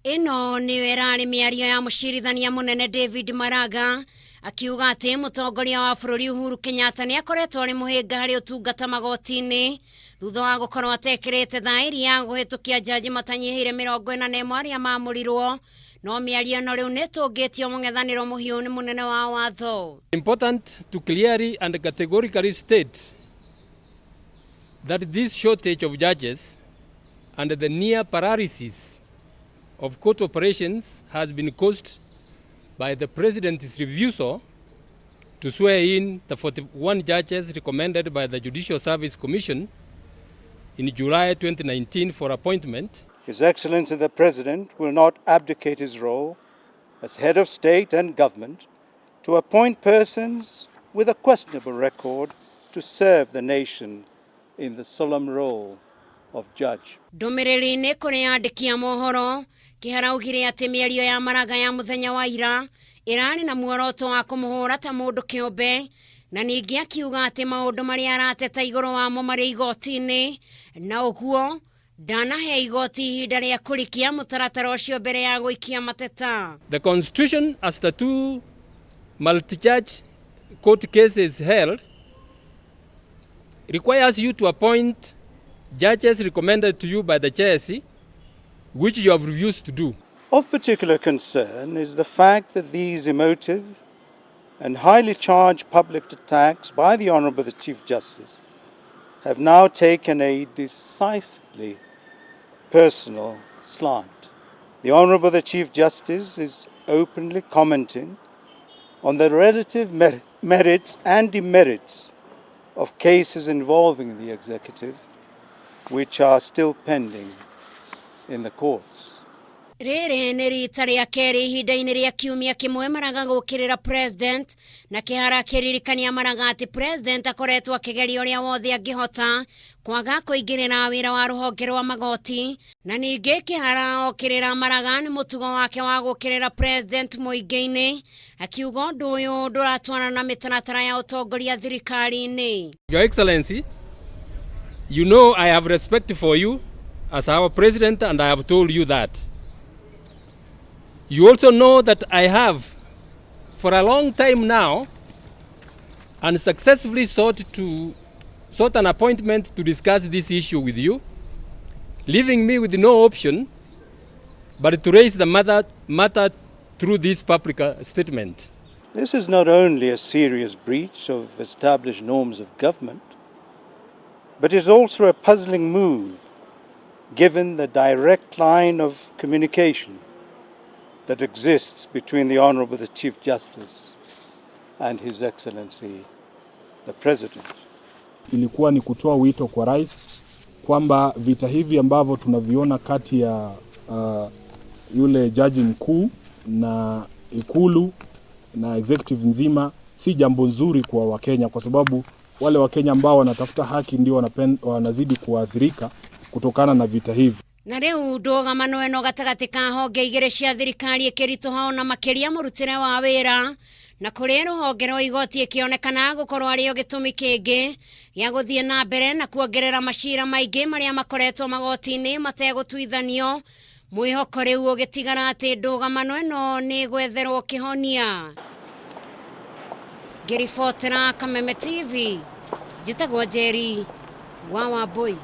Ino ni werari miario ya mucirithania munene David Maraga akiuga ati mutongoria wa bururi Uhuru Kenyatta ni akoretwo ari muhinga hari utungata magoti-ini thutha wa gukorwo atekirite thairi ya guhitukia jaji matanyihire 41 aria mamurirwo no miario no riu nitungitio mung'ethaniro muhiu ni munene wa watho. Important to clearly and categorically state that this shortage of judges and the near paralysis of court operations has been caused by the President's refusal to swear in the 41 judges recommended by the Judicial Service Commission in July 2019 for appointment. His Excellency the President will not abdicate his role as head of state and government to appoint persons with a questionable record to serve the nation in the solemn role of judge. Ndumiriri-ini kuri andiki a mohoro Kihara augire ati miario ya Maraga ya muthenya wa ira irani na muoroto wa kumuhura ta mundu kiumbe na ningi akiuga ati maundu maria arateta iguru wamo mari igoti-ini na uguo ndanahe igoti ihinda ria kurikia mutaratara ucio mbere ya guikia mateta. The Constitution, as the two multi-judge court cases held, requires you to appoint judges recommended to you by the JSC, which you have refused to do. Of particular concern is the fact that these emotive and highly charged public attacks by the Honourable the Chief Justice have now taken a decisively personal slant. The Honourable the Chief Justice is openly commenting on the relative merits and demerits of cases involving the executive, which are still pending in the courts. Riri ni rita ria keri ihinda-ini ria kiumia kimwe Maraga gukirira President na Kihara akiririkania Maraga ati President akoretwo akigeria uria wothe angihota kwaga kuingirira wira wa ruhonge rwa magoti na ningi Kihara okirira Maraga ni mutugo wake wa gukirira President muingi-ini akiuga undu uyu nduratwarana na mitaratara ya utongoria thirikari-ini. Your Excellency, you know I have respect for you as our President and I have told you that. You also know that I have, for a long time now, unsuccessfully sought an appointment to discuss this issue with you, leaving me with no option but to raise the matter through this public statement. This is not only a serious breach of established norms of government, but is also a puzzling move given the direct line of communication that exists between the Honourable the Chief Justice and His Excellency the President. Ilikuwa ni kutoa wito kwa rais kwamba vita hivi ambavyo tunaviona kati ya yule jaji mkuu na ikulu na executive nzima si jambo nzuri kwa Wakenya, kwa sababu wale Wakenya ambao wanatafuta haki ndio wanazidi kuathirika kutokana na vita hivi. Na riu Ndugamano eno gatagati ka honge igire cia thirikari ikirituha na makiria murutire wa wira na kuri ruhonge rwa igoti ikionekana gukorwo ario gitumi kingi ya guthie na mbere na kuongerera macira maingi maria makoretwo magoti-ini mategutuithanio mwihoko riu ugitigara ati Ndugamano eno ni gwetherwo kihonia. Ngiribotera Kameme TV, njitagwo Njeri wa Wambui.